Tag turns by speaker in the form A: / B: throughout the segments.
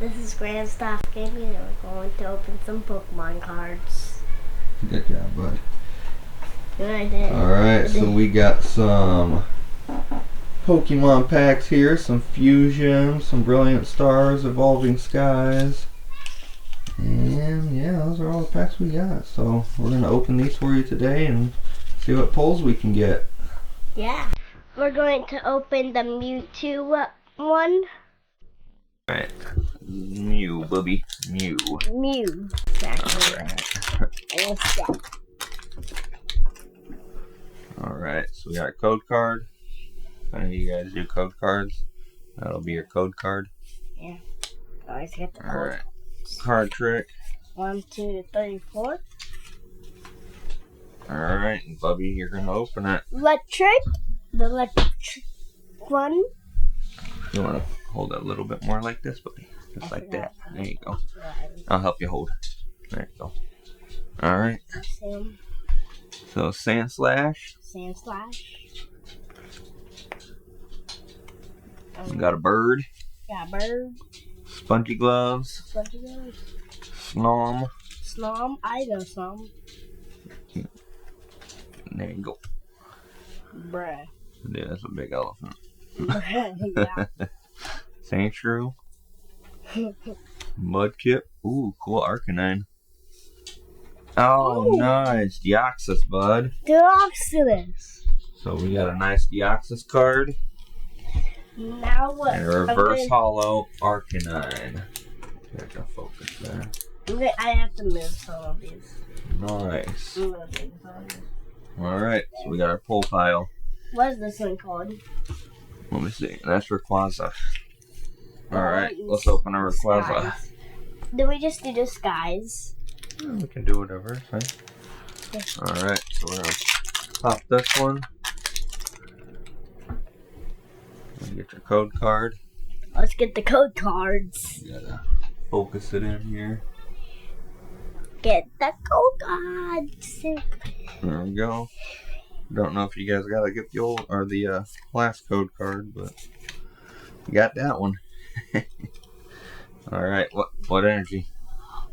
A: This is Grandstaff Gaming, and we're going to open some Pokemon cards.
B: Good job, bud.
A: Good.
B: Alright, so we got some Pokemon packs here, some Fusion, some Brilliant Stars, Evolving Skies. And yeah, those are all the packs we got. So we're going to open these for you today and see what pulls we can get.
A: Yeah. We're going to open the Mewtwo one.
B: Alright. Mew, bubby. Mew.
A: Mew. Exactly.
B: Alright, so we got a code card. If any of you guys do code cards, that'll be your code card.
A: Yeah. Always get the code.
B: Alright. Card trick.
A: 1, 2, 3, 4.
B: Alright, Bubby, you're gonna open it.
A: Electric. The electric one.
B: You wanna hold it a little bit more like this, buddy? Just like that. There you go. I'll help you hold. There you go. Alright. So Sandslash. We got a bird.
A: Got a bird.
B: Spongy gloves. Snom.
A: I know Snom.
B: There you go.
A: Bruh.
B: Yeah, that's a big elephant.
A: Yeah.
B: Sandshrew. Mudkip. Ooh, cool Arcanine. Oh,
A: ooh.
B: Nice. Deoxys, bud.
A: Deoxys.
B: So we got a nice Deoxys card.
A: Now what?
B: And a reverse hollow Arcanine. There, go focus there.
A: I have to move some of these.
B: Nice. Alright, so we got our pull pile.
A: What is this one called?
B: Let me see. That's Rayquaza. Alright, let's open our Rayquaza.
A: Did we just do the skies?
B: We can do whatever, fine.
A: Yeah.
B: Alright, so we're gonna pop this one. Get your code card.
A: Let's get the code cards.
B: You gotta focus it in here.
A: Get the code cards.
B: There we go. Don't know if you guys gotta get the old or the last code card, but you got that one. Alright, what energy?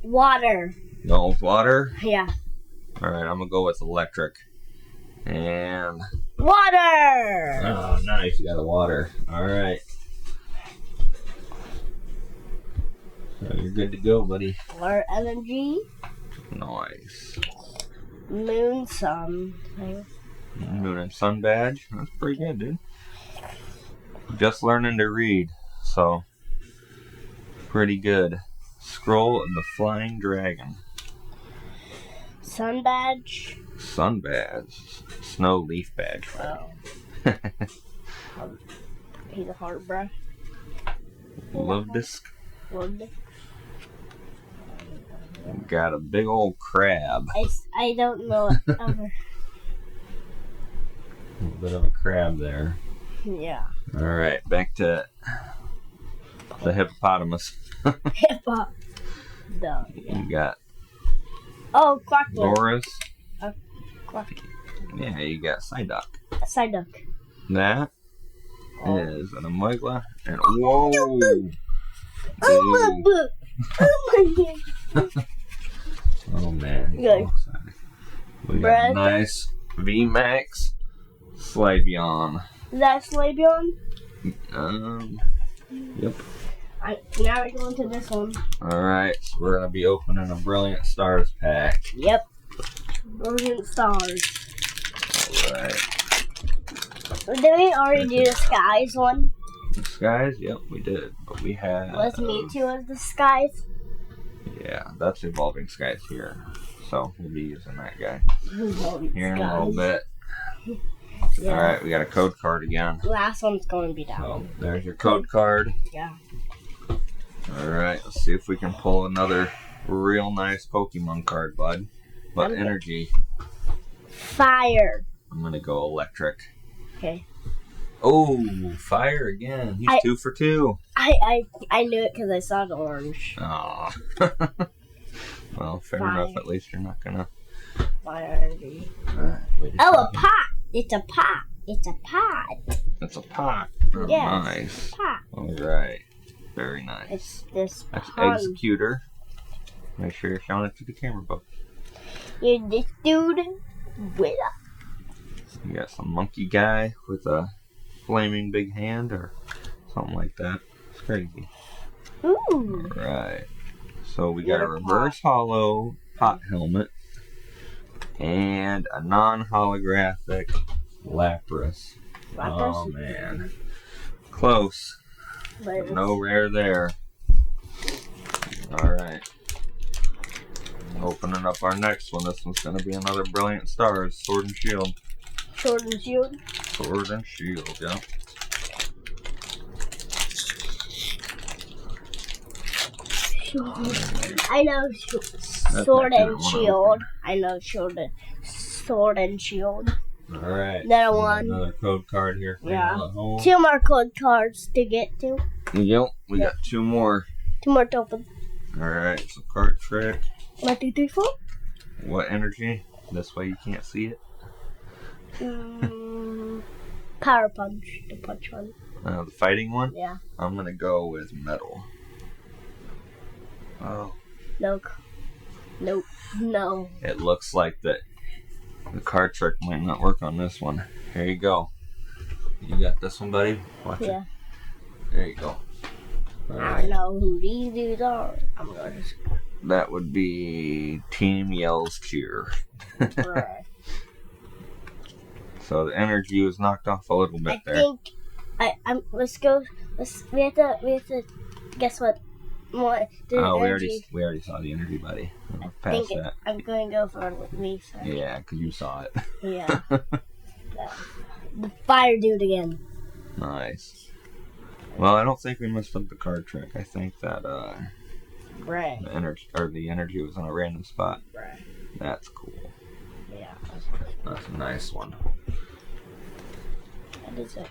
A: Water.
B: Going with water?
A: Yeah.
B: Alright, I'm gonna go with electric. And
A: water!
B: Oh, nice, you got the water. Alright. So you're good to go, buddy.
A: Water energy.
B: Nice.
A: Moon, sun.
B: Moon and sun badge. That's pretty good, dude. Just learning to read, so pretty good. Scroll of the Flying Dragon.
A: Sun badge.
B: Sun badge. Snow leaf badge.
A: Wow. He's a heart, bruh.
B: Love disc.
A: Love disc.
B: Got a big old crab.
A: I don't know.
B: A bit of a crab there.
A: Yeah.
B: Alright, back to the hippopotamus.
A: Hippo. Yeah.
B: You got
A: Quacklet.
B: Loris.
A: Quack.
B: Yeah, you got Psyduck.
A: Psyduck.
B: That is an Amygla. And whoa! Oh man.
A: Good.
B: We got a nice VMAX Slaybion.
A: Is that Slaybion?
B: Yep.
A: Now we're going to this one.
B: Alright, so we're going to be opening a Brilliant Stars pack.
A: Yep. Brilliant Stars.
B: Alright.
A: Did we already do the Skies one?
B: The Skies? Yep, we did. But we had...
A: Was Mewtwo as the Skies?
B: Yeah, that's Evolving Skies here. So we'll be using that guy here in a little bit. Yeah. Alright, we got a code card again.
A: The last one's going to be down.
B: So there's your code card.
A: Yeah.
B: Alright, let's see if we can pull another real nice Pokemon card, bud. What energy?
A: Fire.
B: I'm gonna go electric.
A: Okay.
B: Oh, fire again. He's 2 for 2.
A: I knew it because I saw the orange.
B: Aw. Well, fair enough. At least you're not gonna.
A: Fire energy.
B: Alright,
A: a pot. It's a pot. It's a pot.
B: It's a pot. Oh,
A: yes.
B: Nice.
A: Pot.
B: Alright. Very nice.
A: It's this
B: That's
A: pun.
B: Executor. Make sure you're showing it to the camera, bud.
A: You're this dude with
B: You got some monkey guy with a flaming big hand or something like that. It's crazy.
A: Ooh.
B: Right. So we got a
A: What a
B: reverse hollow pot helmet and a non-holographic Lapras. Oh man. Close.
A: But
B: No rare there. Alright. Opening up our next one. This one's going to be another Brilliant Stars. Sword and Shield.
A: Sword and Shield.
B: Sword and Shield, yeah.
A: I know Sword and Shield. I know Sword and Shield.
B: Alright.
A: Another
B: so
A: one.
B: Another code card here for
A: Yeah.
B: you at home.
A: 2 more code cards to get to.
B: Yep, we got 2 more.
A: 2 more to open.
B: Alright, so card trick.
A: 1, 2, 3, 4.
B: What energy? This way you can't see it.
A: Power Punch. The punch one.
B: The fighting one?
A: Yeah.
B: I'm going to go with metal. Oh.
A: No. Nope. No.
B: It looks like the card trick might not work on this one. Here you go. You got this one, buddy? Watch
A: Yeah.
B: it. There you go.
A: I
B: Alright.
A: don't know who these dudes are. I'm gonna just.
B: That would be Team Yell's Cheer.
A: Right.
B: So the energy was knocked off a little bit
A: I
B: there.
A: think. Let's go. We have to. Guess what? What? The
B: Oh,
A: energy.
B: we already saw the energy, buddy.
A: I
B: Past
A: think
B: that.
A: I'm going to go for research.
B: Yeah, because you saw it.
A: Yeah. The fire dude again.
B: Nice. Well, I don't think we messed up the card trick. I think that
A: Right.
B: the energy was in a random spot.
A: Right.
B: That's cool.
A: Yeah.
B: That's a nice one.
A: That is it.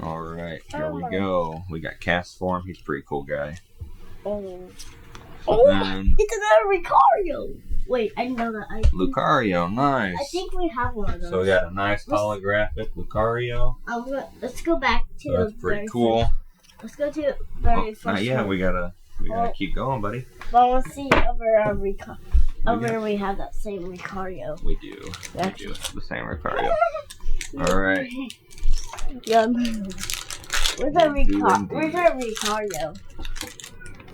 B: All right, here we go. We got Castform. He's a pretty cool guy.
A: Oh.
B: Then
A: It's another Ricario. Wait, I know that.
B: Lucario, nice.
A: I think we have one of those.
B: So we got a nice holographic Lucario.
A: Let's go back to
B: So
A: the
B: that's pretty
A: very
B: cool.
A: First. Let's go to the very first.
B: Not yet.
A: one.
B: We gotta keep going, buddy.
A: But I want to see over our Over we have that same Ricario.
B: We do. We
A: Actually.
B: do. The same Lucario. All right.
A: Yum. Where's our Ricario?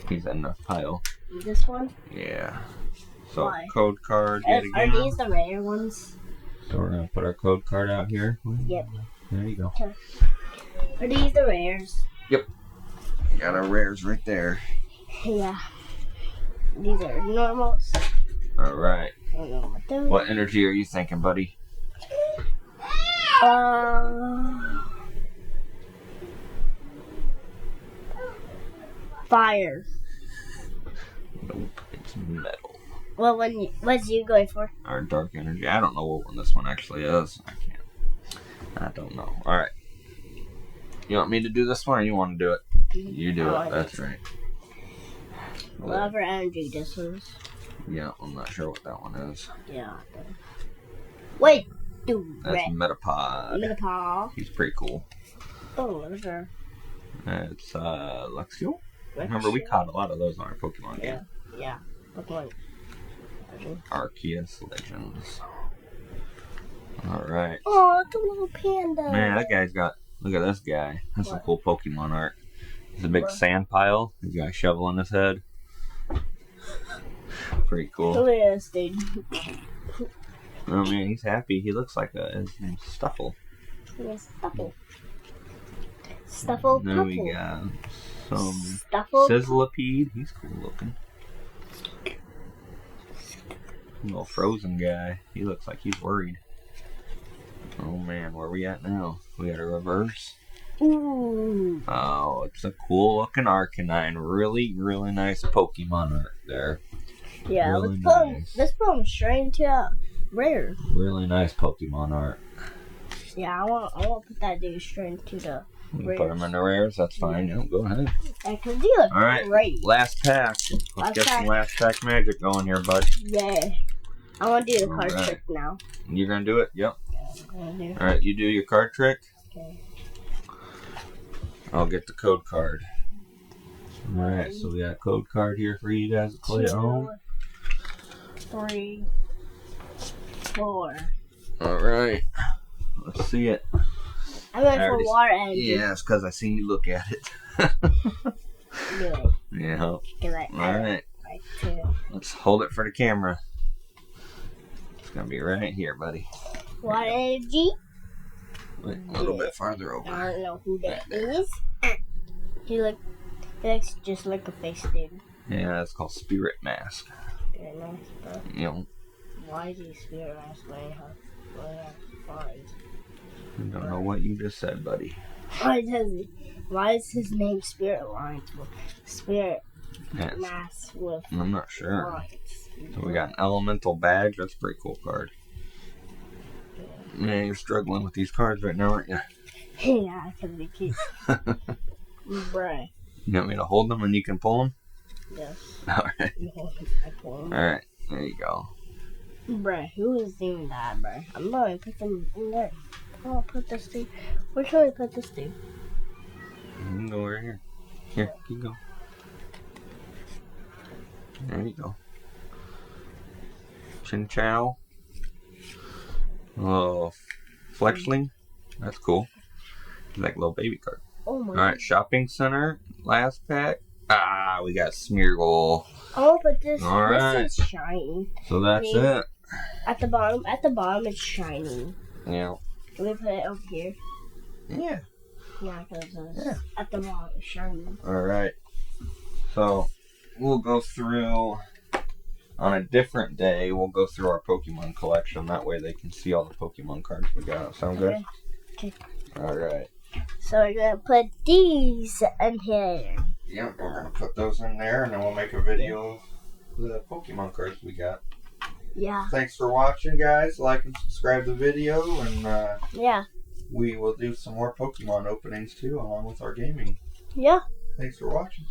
B: He's in the pile.
A: This one?
B: Yeah. So
A: Why?
B: code card yet
A: Are
B: again.
A: these the rare ones?
B: So we're gonna put our code card out here.
A: Yep.
B: There you go.
A: Are these the rares?
B: Got our rares right there.
A: Yeah. These are normals.
B: All right.
A: I don't know what those.
B: What energy are you thinking, buddy?
A: Fire.
B: Nope. It's metal.
A: Well, what's you going for?
B: Our dark energy. I don't know what one this one actually is. I don't know. All right. You want me to do this one, or you want to do it? You do it. That's right.
A: Whatever energy this is.
B: Yeah, I'm not sure what that one is.
A: Yeah. Wait, dude.
B: That's Metapod.
A: Metapod.
B: He's pretty cool.
A: Oh, whatever.
B: It's Luxio. Remember, we caught a lot of those on our Pokemon game.
A: Yeah. Pokemon.
B: Arceus Legends. Alright.
A: Oh, it's a little panda.
B: Man, that guy's got... Look at this guy. That's some cool Pokemon art. He's a big sand pile. He's got a shovel on his head. Pretty cool.
A: Look at this dude.
B: Oh man, he's happy. He looks like his name's Stuffle.
A: Yes, Stuffle. Stuffle
B: Then we
A: Puffle.
B: got some
A: Stuffle.
B: Sizzlipede. He's cool looking. Little frozen guy. He looks like he's worried. Oh man, where are we at now? We got a reverse.
A: Ooh.
B: Oh, it's a cool looking Arcanine. Really, really nice Pokemon art there.
A: Yeah,
B: Really
A: let's put him straight into a rare.
B: Really nice Pokemon art.
A: Yeah, I want to put that dude straight into the
B: We
A: rares.
B: put them in the rares. That's fine. Yeah, go ahead.
A: I can do it.
B: All right,
A: Great.
B: last pack. Let's get some last pack magic going here, bud.
A: Yeah. I want to do the card
B: Alright.
A: trick now.
B: You're gonna do it? Yep.
A: I'm gonna do.
B: All right, you do your card trick.
A: Okay.
B: I'll get the code card. Alright, so we got a code card here for you guys to play at home.
A: 3, 4.
B: Alright. Let's see it.
A: I went for water energy.
B: Yeah, it's because I seen you look at it.
A: Good.
B: Yeah. Alright.
A: Right too.
B: Let's hold it for the camera. It's going to be right here, buddy.
A: Water energy.
B: Wait, a little bit farther over.
A: I don't know who that is. He looks just like a face dude.
B: Yeah, it's called Spirit Mask.
A: Spirit Mask, bro.
B: You know,
A: Why is he Spirit Mask when he has flies?
B: I don't know what you just said, buddy.
A: Why is his name Spirit Lines? Spirit
B: Yes.
A: Mask with
B: I'm not sure.
A: lines.
B: So we got an elemental badge. That's a pretty cool card. Man, you're struggling with these cards right now, aren't you?
A: Yeah, because we keep. Bruh.
B: You want me to hold them and you can pull them?
A: Yes.
B: Alright.
A: I pull 'em.
B: Alright, there you go.
A: Bruh, who is doing that, bruh? I'm going to put them in there. Oh, put this thing. Where should I put this thing?
B: You can go right here. Here, keep going. There you go. Chin Chow. Oh, Fletchling. That's cool. Like a little baby card.
A: Oh my.
B: Alright, Shopping Center. Last pack. Ah, we got Smeargle.
A: Oh, but this
B: Alright.
A: is shiny.
B: So that's
A: Maybe.
B: it.
A: At the bottom it's shiny.
B: Yeah.
A: Can we put it up here?
B: Yeah.
A: Yeah, because
B: Yeah.
A: at the bottom it's shiny.
B: Alright. So, we'll go through, on a different day, we'll go through our Pokemon collection. That way they can see all the Pokemon cards we got. Sound good?
A: Okay.
B: Alright.
A: So we're going to put these in here.
B: Yep, we're going to put those in there and then we'll make a video of the Pokemon cards we got.
A: Yeah.
B: Thanks for watching, guys. Like and subscribe to the video, and
A: Yeah.
B: we will do some more Pokemon openings too, along with our gaming.
A: Yeah.
B: Thanks for watching.